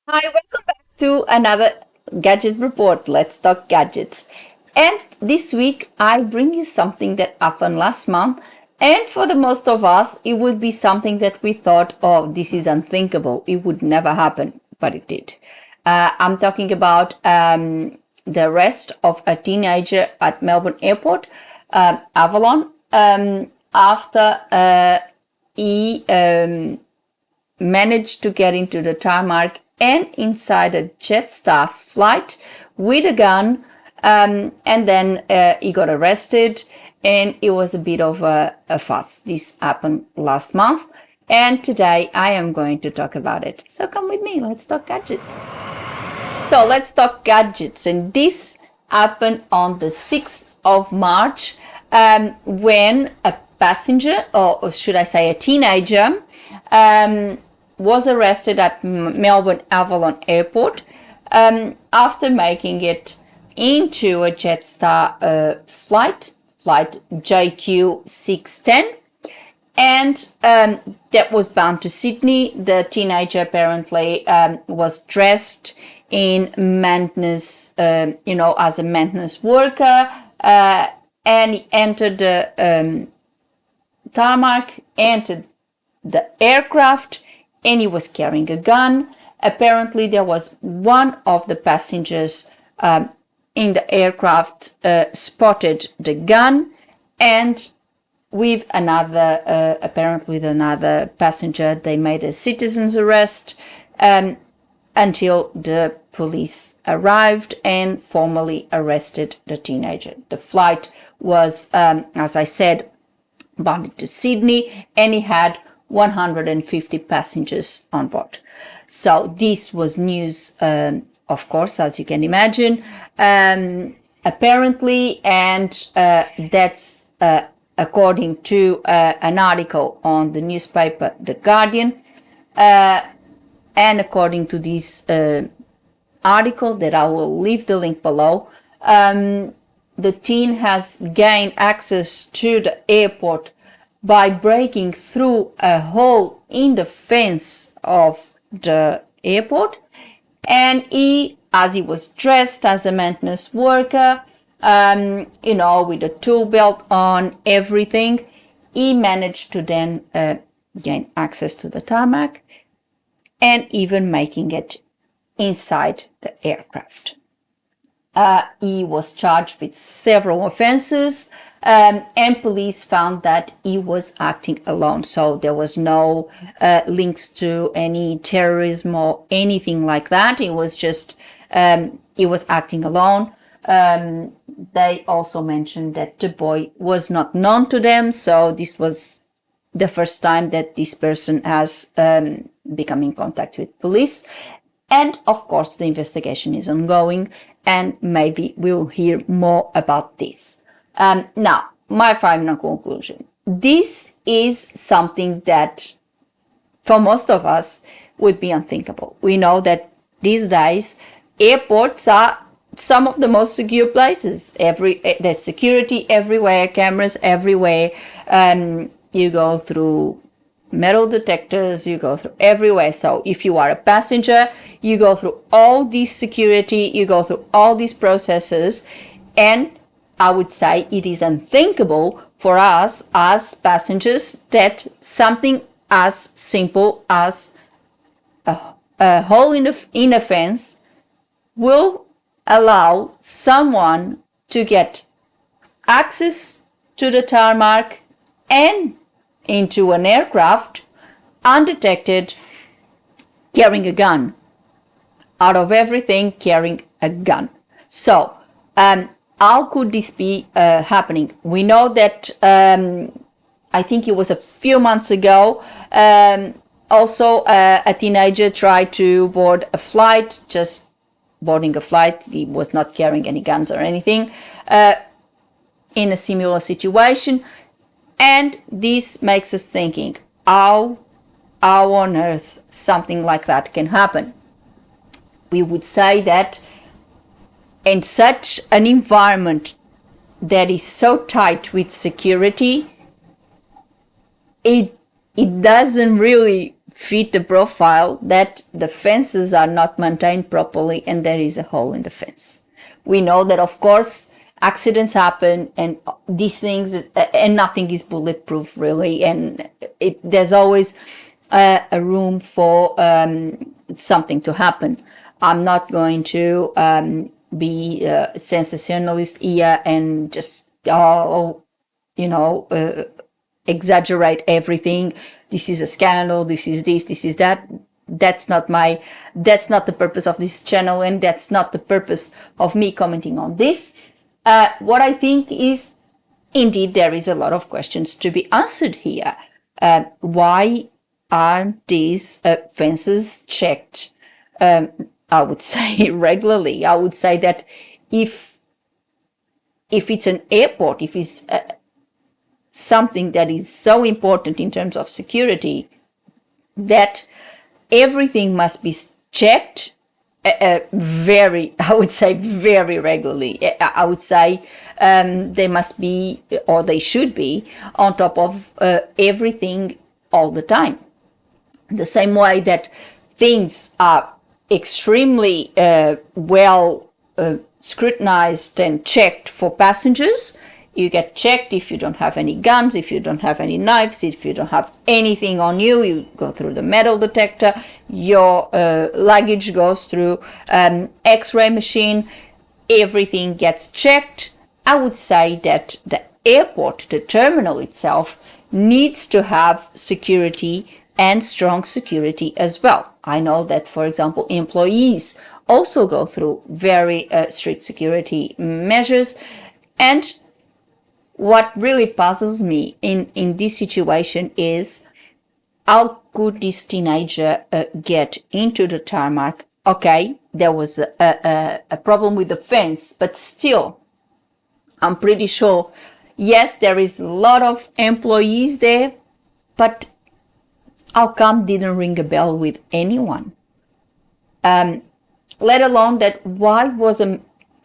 Hi, welcome back to another gadget report. Let's talk gadgets. And this week I bring you something that happened last month. And for the most of us, it would be something that we thought, oh, this is unthinkable. It would never happen, but it did. I'm talking about the arrest of a teenager at Melbourne Airport, Avalon, after he managed to get into the tarmac and inside a Jetstar flight with a gun, and then he got arrested, and it was a bit of a fuss. This happened last month, and today I am going to talk about it. So come with me, let's talk gadgets. So let's talk gadgets, and this happened on the 6th of March when a passenger, or should I say a teenager, was arrested at Melbourne Avalon Airport after making it into a Jetstar flight JQ610, and that was bound to Sydney. The teenager apparently was dressed in maintenance, as a maintenance worker, and he entered the tarmac, entered the aircraft, and he was carrying a gun. Apparently, there was one of the passengers in the aircraft spotted the gun, and with another, apparently with another passenger, they made a citizen's arrest until the police arrived and formally arrested the teenager. The flight was, as I said, bound to Sydney, and he had 150 passengers on board. So this was news, of course, as you can imagine, apparently, and that's according to an article on the newspaper The Guardian, and according to this article that I will leave the link below, the teen has gained access to the airport by breaking through a hole in the fence of the airport, and he, as he was dressed as a maintenance worker, with a tool belt on, everything, he managed to then gain access to the tarmac and even making it inside the aircraft. He was charged with several offenses, and police found that he was acting alone. So there was no links to any terrorism or anything like that. It was just, he was acting alone. They also mentioned that the boy was not known to them. So this was the first time that this person has become in contact with police. And of course, the investigation is ongoing, and maybe we'll hear more about this. Now, my final conclusion. This is something that for most of us would be unthinkable. We know that these days airports are some of the most secure places. There's security everywhere, cameras everywhere. You go through metal detectors, you go through everywhere. So if you are a passenger, you go through all this security, you go through all these processes, and I would say it is unthinkable for us as passengers that something as simple as a hole in a fence will allow someone to get access to the tarmac and into an aircraft undetected, carrying a gun. Out of everything, carrying a gun. So, how could this be happening? We know that I think it was a few months ago, also a teenager tried to board a flight, just boarding a flight. He was not carrying any guns or anything, in a similar situation. And this makes us thinking, how on earth something like that can happen? We would say that in such an environment that is so tight with security, it doesn't really fit the profile, that the fences are not maintained properly and there is a hole in the fence. We know that, of course, accidents happen and these things, and nothing is bulletproof really, and there's always a room for something to happen. I'm not going to be a sensationalist here and just exaggerate everything. This is a scandal, this is this, this is that. That's not the purpose of this channel, and that's not the purpose of me commenting on this. What I think is, indeed, there is a lot of questions to be answered here. Why aren't these fences checked? I would say regularly. I would say that if it's an airport, if it's something that is so important in terms of security, that everything must be checked very regularly. I would say they must be, or they should be, on top of everything all the time. The same way that things are extremely well scrutinized and checked for passengers. You get checked if you don't have any guns, if you don't have any knives, if you don't have anything on you. You go through the metal detector. Your luggage goes through X-ray machine. Everything gets checked. I would say that the airport, the terminal itself, needs to have security and strong security as well. I know that, for example, employees also go through very strict security measures. And what really puzzles me in this situation is, how could this teenager get into the tarmac? Okay, there was a problem with the fence, but still, I'm pretty sure, yes, there is a lot of employees there, but how come didn't ring a bell with anyone? Let alone that, why was a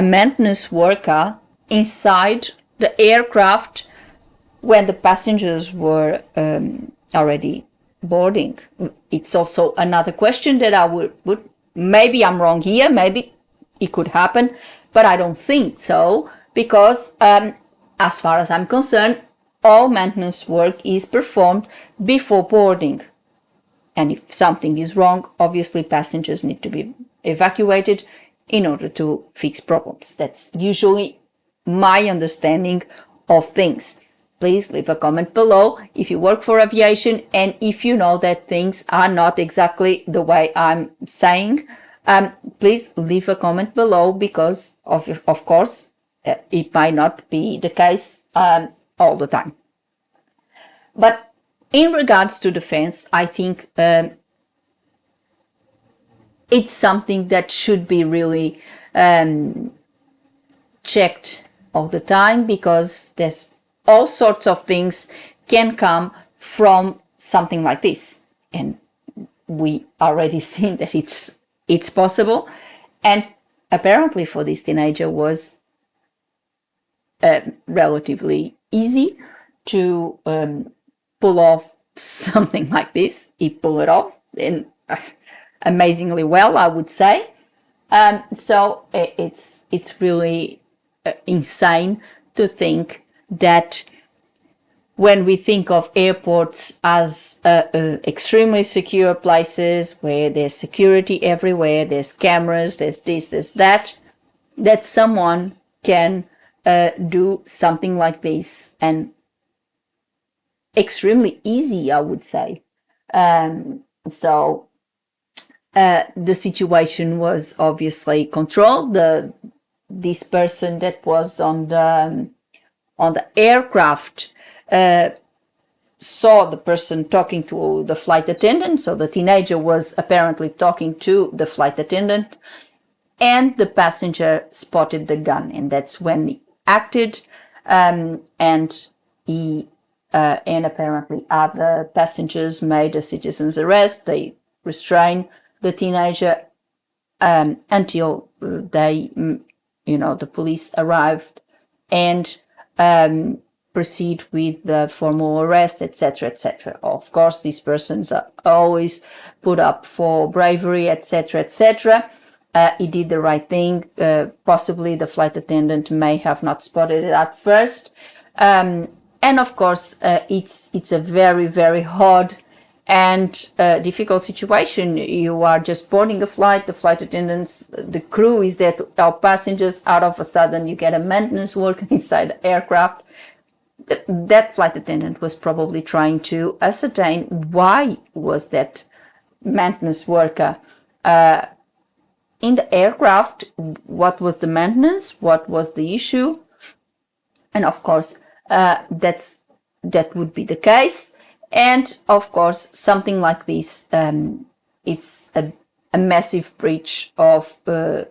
maintenance worker inside the aircraft when the passengers were already boarding? It's also another question that I would maybe I'm wrong here, maybe it could happen, but I don't think so, because as far as I'm concerned, all maintenance work is performed before boarding. And if something is wrong, obviously passengers need to be evacuated in order to fix problems. That's usually my understanding of things. Please leave a comment below if you work for aviation and if you know that things are not exactly the way I'm saying. Please leave a comment below, because of course it might not be the case all the time. But in regards to the fence, I think it's something that should be really checked all the time, because there's all sorts of things can come from something like this, and we already seen that it's possible. And apparently for this teenager was relatively easy to pull off something like this. He pulled it off, and amazingly well, I would say. So it's really insane to think that when we think of airports as extremely secure places where there's security everywhere, there's cameras, there's this, there's that, that someone can do something like this, and extremely easy, I would say. So the situation was obviously controlled. This person that was on the aircraft saw the person talking to the flight attendant. So the teenager was apparently talking to the flight attendant, and the passenger spotted the gun, and that's when he acted. And he and apparently other passengers made a citizen's arrest. They restrained the teenager until the police arrived and proceed with the formal arrest, etc., etc. Of course, these persons are always put up for bravery, etc., etc. He did the right thing. Possibly the flight attendant may have not spotted it at first. And of course, it's a very, very hard and difficult situation. You are just boarding a flight, the flight attendants, the crew is there to help passengers. Out of a sudden, you get a maintenance worker inside the aircraft. That flight attendant was probably trying to ascertain why was that maintenance worker in the aircraft, what was the maintenance, what was the issue, and of course that would be the case. And of course, something like this, it's a massive breach of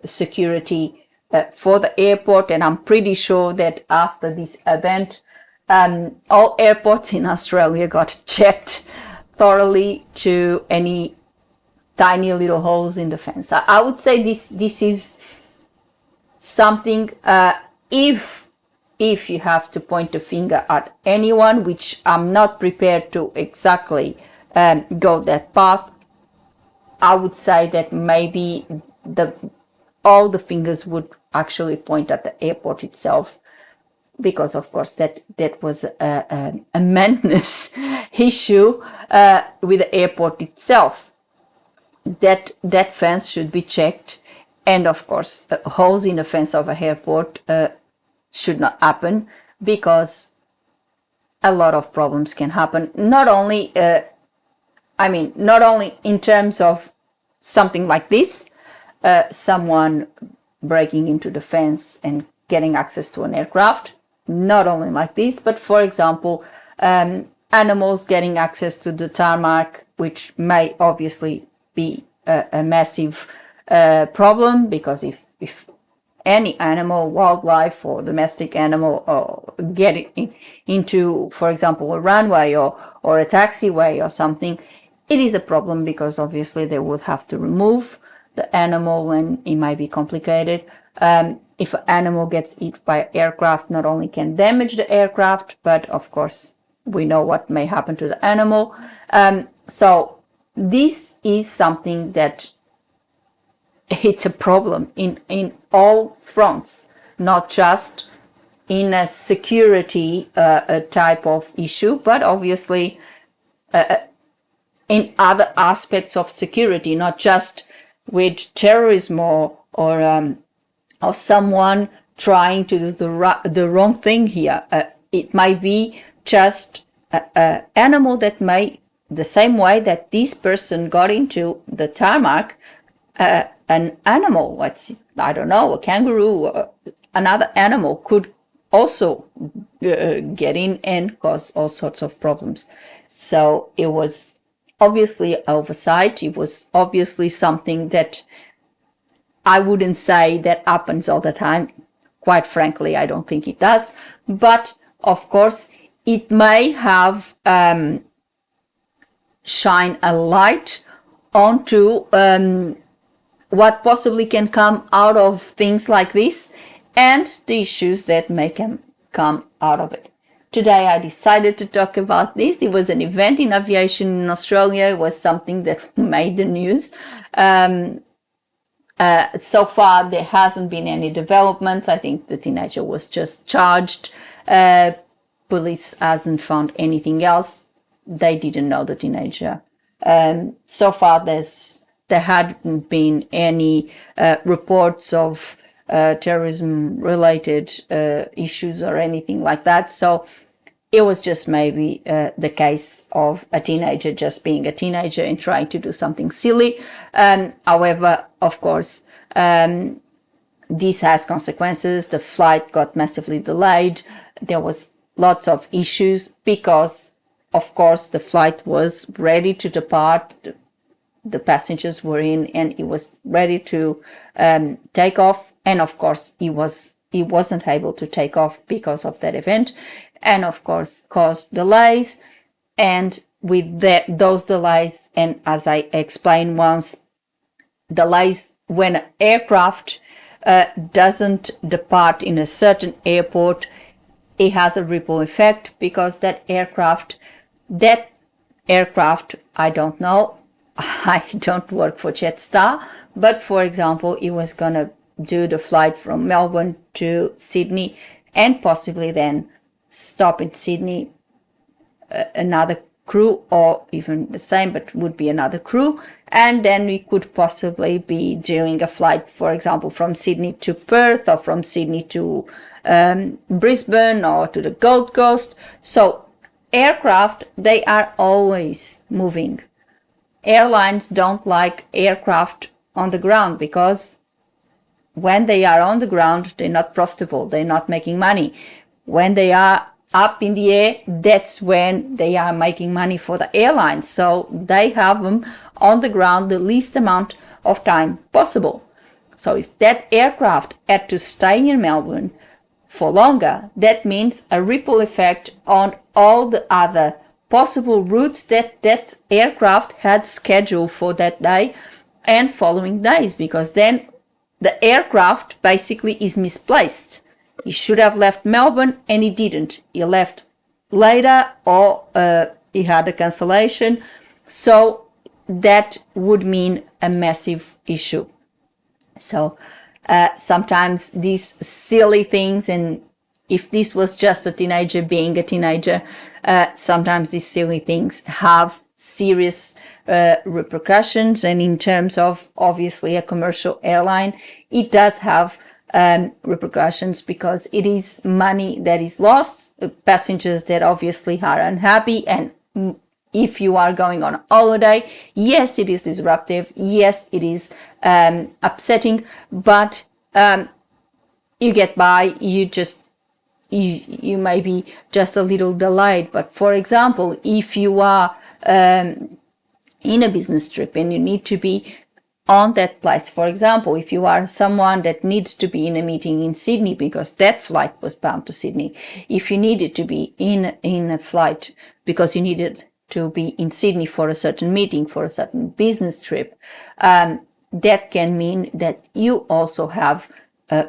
security for the airport. And I'm pretty sure that after this event, all airports in Australia got checked thoroughly to any tiny little holes in the fence. I would say this is something, if you have to point a finger at anyone, which I'm not prepared to exactly go that path, I would say that maybe all the fingers would actually point at the airport itself, because of course that was a maintenance issue with the airport itself. That fence should be checked, and of course holes in the fence of a airport should not happen, because a lot of problems can happen. Not only in terms of something like this, someone breaking into the fence and getting access to an aircraft, not only like this, but for example, animals getting access to the tarmac, which may obviously be a massive problem, because if any animal, wildlife or domestic animal, or getting into, for example, a runway or a taxiway or something, it is a problem, because obviously they would have to remove the animal and it might be complicated. If an animal gets eaten by aircraft, not only can damage the aircraft, but of course we know what may happen to the animal. So this is something that it's a problem in all fronts, not just in a security type of issue, but obviously in other aspects of security, not just with terrorism or someone trying to do the wrong thing here. It might be just an animal that may, the same way that this person got into the tarmac, an animal, I don't know, a kangaroo, another animal could also get in and cause all sorts of problems. So it was obviously oversight. It was obviously something that I wouldn't say that happens all the time. Quite frankly, I don't think it does. But of course, it may have shine a light onto what possibly can come out of things like this, and the issues that may come out of it. Today I decided to talk about this. It was an event in aviation in Australia. It was something that made the news. So far there hasn't been any developments. I think the teenager was just charged. Police hasn't found anything else. They didn't know the teenager. So far there hadn't been any reports of terrorism related issues or anything like that. So it was just maybe the case of a teenager just being a teenager and trying to do something silly. However, of course, this has consequences. The flight got massively delayed. There was lots of issues because, of course, the flight was ready to depart. The passengers were in and it was ready to take off. And of course, he wasn't able to take off because of that event. And of course, caused delays. And with those delays, and as I explained once, delays when aircraft doesn't depart in a certain airport, it has a ripple effect, because that aircraft, I don't know, I don't work for Jetstar, but for example, it was gonna do the flight from Melbourne to Sydney and possibly then stop in Sydney, another crew, or even the same, but would be another crew, and then we could possibly be doing a flight, for example, from Sydney to Perth, or from Sydney to Brisbane, or to the Gold Coast. So aircraft, they are always moving. Airlines don't like aircraft on the ground, because when they are on the ground, they're not profitable, they're not making money. When they are up in the air, that's when they are making money for the airlines. So they have them on the ground the least amount of time possible. So if that aircraft had to stay in Melbourne for longer, that means a ripple effect on all the other possible routes that that aircraft had scheduled for that day and following days, because then the aircraft basically is misplaced. He should have left Melbourne and he didn't. He left later, or he had a cancellation. So that would mean a massive issue. So sometimes these silly things, and if this was just a teenager being a teenager, sometimes these silly things have serious repercussions. And in terms of obviously a commercial airline, it does have repercussions, because it is money that is lost, passengers that obviously are unhappy. And if you are going on a holiday, yes, it is disruptive, yes, it is upsetting, but you get by, you may be just a little delayed. But for example, if you are in a business trip and you need to be on that place, for example, if you are someone that needs to be in a meeting in Sydney because that flight was bound to Sydney, if you needed to be in a flight because you needed to be in Sydney for a certain meeting, for a certain business trip, that can mean that you also have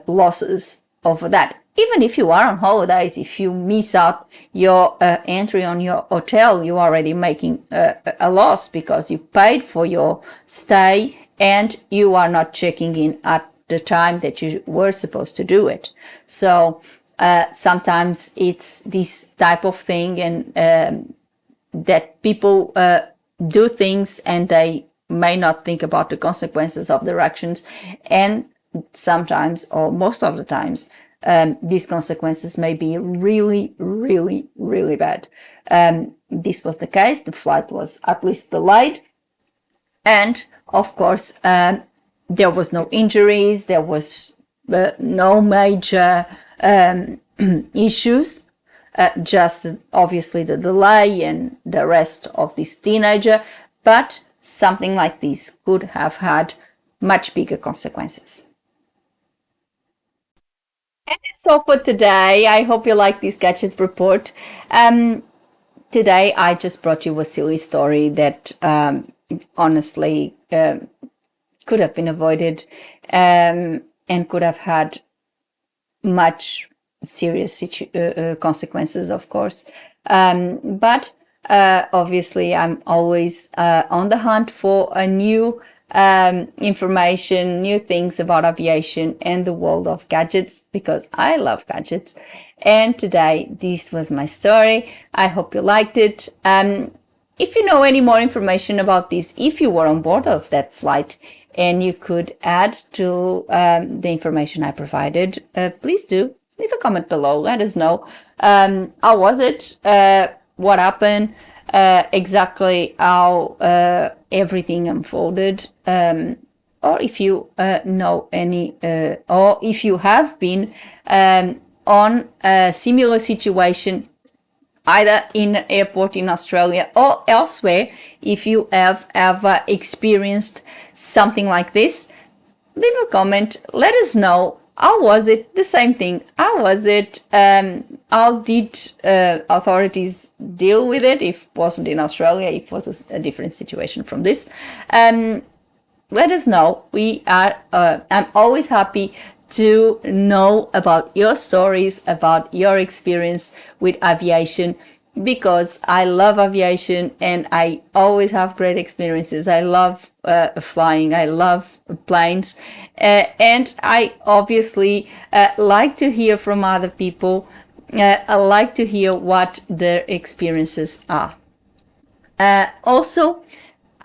losses over that. Even if you are on holidays, if you miss out your entry on your hotel, you're already making a loss, because you paid for your stay and you are not checking in at the time that you were supposed to do it. So sometimes it's this type of thing, and that people do things and they may not think about the consequences of their actions. And sometimes, or most of the times, these consequences may be really, really, really bad. This was the case. The flight was at least delayed. And of course, there was no injuries. There was no major issues. Just obviously the delay and the rest of this teenager. But something like this could have had much bigger consequences. And that's all for today. I hope you like this gadget report. Today, I just brought you a silly story that honestly could have been avoided, and could have had much serious consequences, of course. But obviously, I'm always on the hunt for a new information, new things about aviation and the world of gadgets, because I love gadgets. And today, this was my story. I hope you liked it. If you know any more information about this, if you were on board of that flight and you could add to the information I provided, please do leave a comment below. Let us know. How was it? What happened? Exactly how everything unfolded, or if you know any, or if you have been on a similar situation, either in an airport in Australia or elsewhere. If you have ever experienced something like this, leave a comment. Let us know. How was it? The same thing. How was it? How did authorities deal with it? If it wasn't in Australia, if it was a different situation from this, let us know. We are. I'm always happy to know about your stories, about your experience with aviation, because I love aviation and I always have great experiences. I love flying, I love planes, and I obviously like to hear from other people. I like to hear what their experiences are. Also,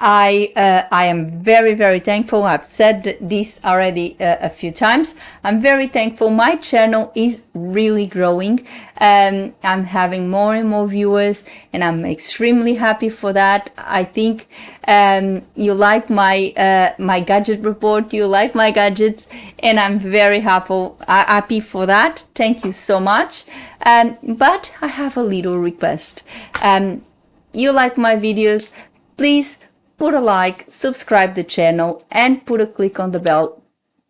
I am very, very thankful. I've said this already a few times. I'm very thankful. My channel is really growing. I'm having more and more viewers, and I'm extremely happy for that. I think you like my gadget report. You like my gadgets, and I'm very happy for that. Thank you so much. But I have a little request. You like my videos, please put a like, subscribe the channel, and put a click on the bell,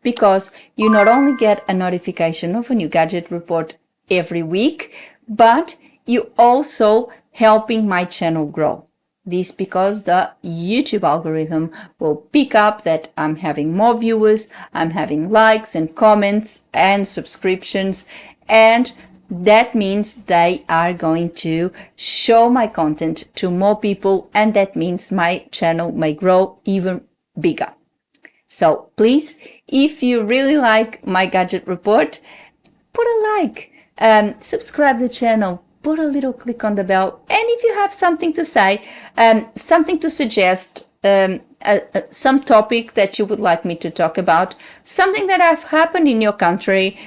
because you not only get a notification of a new gadget report every week, but you also helping my channel grow. This because the YouTube algorithm will pick up that I'm having more viewers, I'm having likes and comments and subscriptions, and that means they are going to show my content to more people, and that means my channel may grow even bigger. So please, if you really like my gadget report, put a like, subscribe the channel, put a little click on the bell, and if you have something to say, something to suggest, some topic that you would like me to talk about, something that have happened in your country,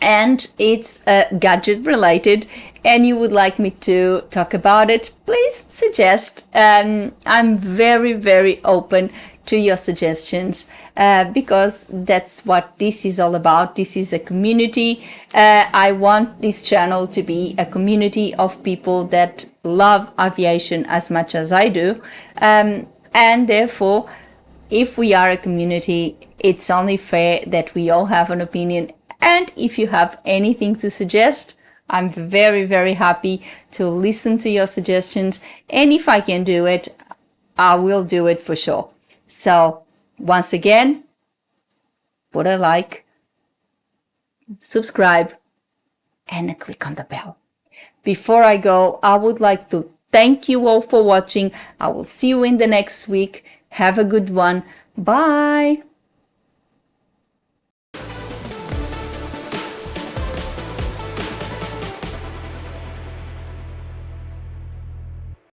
and it's gadget related, and you would like me to talk about it, please suggest. I'm very, very open to your suggestions, because that's what this is all about. This is a community. I want this channel to be a community of people that love aviation as much as I do, and therefore, if we are a community, it's only fair that we all have an opinion. And if you have anything to suggest, I'm very, very happy to listen to your suggestions. And if I can do it, I will do it for sure. So once again, put a like, subscribe, and click on the bell. Before I go, I would like to thank you all for watching. I will see you in the next week. Have a good one. Bye.